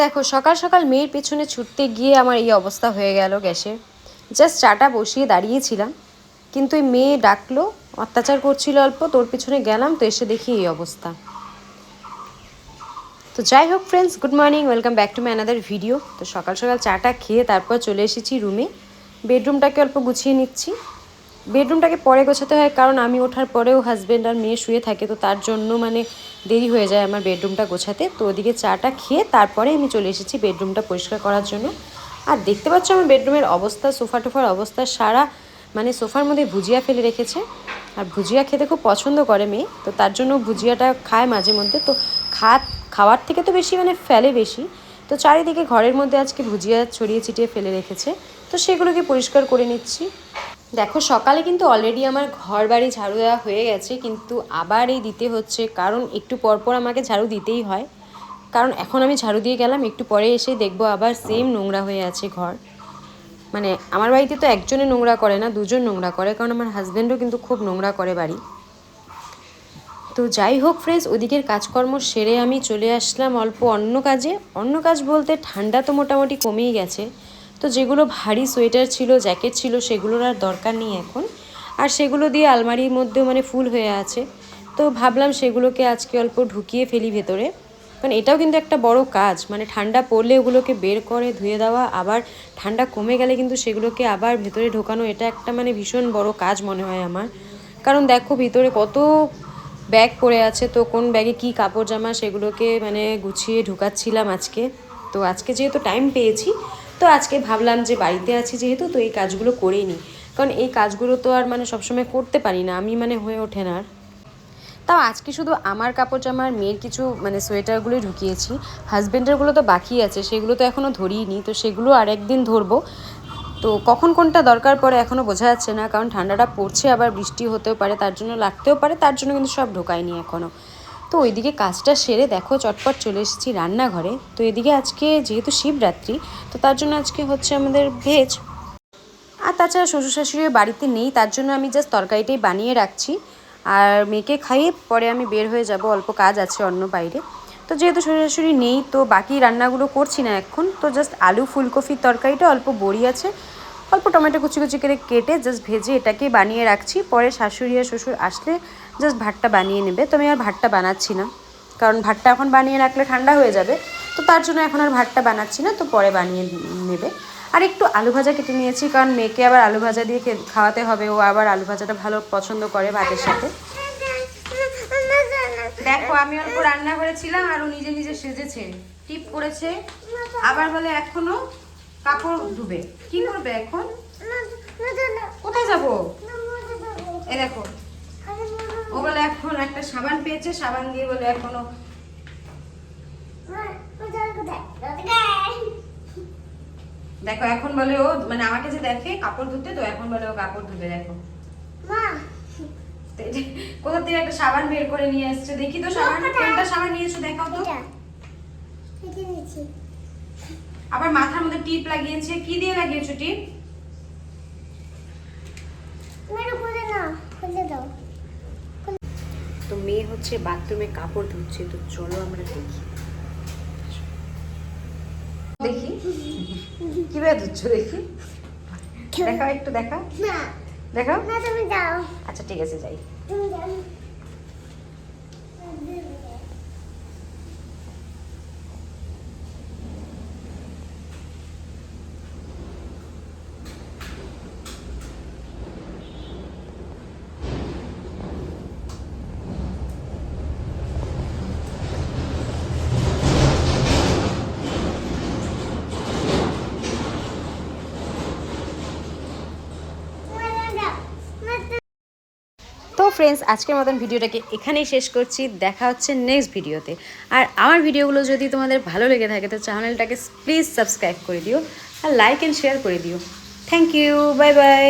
দেখো সকাল সকাল মেয়ের পেছনে ছুটতে গিয়ে আমার এই অবস্থা হয়ে গেল গ্যাসের। জাস্ট চাটা বসিয়ে দাঁড়িয়েছিলাম, কিন্তু এই মেয়ে ডাকলো, অত্যাচার করছিল অল্প, তোর পিছনে গেলাম তো এসে দেখি এই অবস্থা। তো যাই হোক friends, good morning, welcome back to my another video. তো সকাল সকাল চাটা খেয়ে তারপর চলে এসেছি রুমে। বেডরুমটাকে অল্প গুছিয়ে নিচ্ছি। বেডরুমটাকে পরে গোছাতে হয়, কারণ আমি ওঠার পরেও হাজব্যান্ড আর মেয়ে শুয়ে থাকে, তো তার জন্য দেরি হয়ে যায় আমার বেডরুমটা গোছাতে। তো ওদিকে চাটা খেয়ে তারপরে আমি চলে এসেছি বেডরুমটা পরিষ্কার করার জন্য। আর দেখতে পাচ্ছ আমার বেডরুমের অবস্থা, সোফা টোফার অবস্থা, সারা সোফার মধ্যে ভুজিয়া ফেলে রেখেছে। আর ভুজিয়া খেতে খুব পছন্দ করে মেয়ে, তো তার জন্য ভুজিয়াটা খায় মাঝে মধ্যে। তো খাওয়ার থেকে তো বেশি ফেলে বেশি। তো চারিদিকে ঘরের মধ্যে আজকে ভুজিয়া ছড়িয়ে ছিটিয়ে ফেলে রেখেছে, তো সেগুলোকে পরিষ্কার করে নিচ্ছি। দেখো সকালে কিন্তু অলরেডি আমার ঘর বাড়ি ঝাড়ু দেওয়া হয়ে গেছে, কিন্তু আবার এই দিতে হচ্ছে, কারণ একটু পরপর আমাকে ঝাড়ু দিতেই হয়। কারণ এখন আমি ঝাড়ু দিয়ে গেলাম, একটু পরে এসে দেখবো আবার সেম নোংরা হয়ে আছে ঘর। আমার বাড়িতে তো একজনে নোংরা করে না, দুজন নোংরা করে, কারণ আমার হাজব্যান্ডও কিন্তু খুব নোংরা করে বাড়ি। তো যাই হোক ফ্রেন্ডস, ওদিকের কাজকর্ম সেরে আমি চলে আসলাম অল্প অন্য কাজে। অন্য কাজ বলতে ঠান্ডা তো মোটামুটি কমেই গেছে, তো যেগুলো ভারী সোয়েটার ছিল, জ্যাকেট ছিল, সেগুলোর আর দরকার নেই এখন। আর সেগুলো দিয়ে আলমারির মধ্যে ফুল হয়ে আছে, তো ভাবলাম সেগুলোকে আজকে অল্প ঢুকিয়ে ফেলি ভেতরে। কারণ এটাও কিন্তু একটা বড় কাজ, ঠান্ডা পড়লে ওগুলোকে বের করে ধুয়ে দেওয়া, আবার ঠান্ডা কমে গেলে কিন্তু সেগুলোকে আবার ভেতরে ঢোকানো, এটা একটা ভীষণ বড় কাজ মনে হয় আমার। কারণ দেখো ভিতরে কত ব্যাগ পড়ে আছে, তো কোন ব্যাগে কি কাপড় জামা সেগুলোকে গুছিয়ে ঢুকাচ্ছিলাম আজকে। তো আজকে যেহেতু টাইম পেয়েছি, তো আজকে ভাবলাম যে বাড়িতে আছি যেহেতু, তো এই কাজগুলো করেই নিই। কারণ এই কাজগুলো তো আর সবসময় করতে পারি না আমি, হয়ে ওঠে না। তাও আজকে শুধু আমার কাপড় জামার, মেয়ের কিছু সোয়েটারগুলোই ঢুকিয়েছি। হাজব্যান্ডেরগুলো তো বাকি আছে, সেগুলো তো এখনও ধরিনি, তো সেগুলো আর একদিন ধরবো। তো কখন কোনটা দরকার পড়ে এখনও বোঝা যাচ্ছে না, কারণ ঠান্ডাটা পড়ছে, আবার বৃষ্টি হতেও পারে, তার জন্য লাগতেও পারে, তার জন্য কিন্তু সব ঢোকায়নি এখনও। তো ওইদিকে কাজটা সেরে দেখো চটপট চলে এসেছি রান্নাঘরে। তো এদিকে আজকে যেহেতু শিবরাত্রি, তো তার জন্য আজকে হচ্ছে আমাদের ভেজ। আর তাছাড়া শ্বশুর শাশুড়ি বাড়িতে নেই, তার জন্য আমি জাস্ট তরকারিটাই বানিয়ে রাখছি। আর মেয়েকে খাইয়ে পরে আমি বের হয়ে যাব, অল্প কাজ আছে অন্য বাইরে। তো যেহেতু শ্বশুর শাশুড়ি নেই, তো বাকি রান্নাগুলো করছি না এখন। তো জাস্ট আলু ফুলকপির তরকারিটা, অল্প বড়ি আছে, অল্প টমেটো কুচি কুচি করে কেটে জাস্ট ভেজে এটাকে বানিয়ে রাখছি। পরে শাশুড়ি আর শ্বশুর আসলে জাস্ট ভাতটা বানিয়ে নেবে। তো আমি আর ভাতটা বানাচ্ছি না, কারণ ভাতটা এখন বানিয়ে রাখলে ঠান্ডা হয়ে যাবে, তো তার জন্য এখন আর ভাতটা বানাচ্ছি না, তো পরে বানিয়ে নেবে। আর একটু আলু ভাজা কেটে নিয়েছি, কারণ মেয়েকে আবার আলু ভাজা দিয়ে খাওয়াতে হবে, ও আবার আলু ভাজাটা ভালো পছন্দ করে ভাতের সাথে। দেখো আমি অল্প রান্না করেছিলাম আর ও নিজে নিজে সেজেছে, টিপ করেছে, আবার বলে এখনো কাপড় ধুবে। কি করবে এখন? কোথায় যাবো? এই দেখো, ও বলে এখন একটা সাবান পেয়েছে, সাবান দিয়ে বলে এখনো। দেখো এখন বলে ও আমাকে যে দেখে কাপড় ধুতে, তো এখন বলে ও কাপড় ধুবে। দেখো কোথা থেকে একটা সাবান বের করে নিয়ে এসছে, দেখি তো সাবান, কোনটা সাবান নিয়েছো দেখাও তো। আবার মাথার মধ্যে টিপ লাগিয়েছে, কি দিয়ে লাগিয়েছো টিপ? তো মেয়ে হচ্ছে বাথরুমে কাপড় ধুচ্ছে, তো চলো আমরা দেখি। দেখি কিভাবে ধুচ্ছো, দেখি দেখাও, একটু দেখাও, দেখাও। আচ্ছা ঠিক আছে, যাই। তো ফ্রেন্ডস, আজকের মতন ভিডিওটাকে এখানেই শেষ করছি, দেখা হচ্ছে নেক্সট ভিডিওতে। আর আমার ভিডিওগুলো যদি তোমাদের ভালো লেগে থাকে, তো চ্যানেলটাকে প্লিজ সাবস্ক্রাইব করে দিও, আর লাইক অ্যান্ড শেয়ার করে দিও। Thank you, bye by.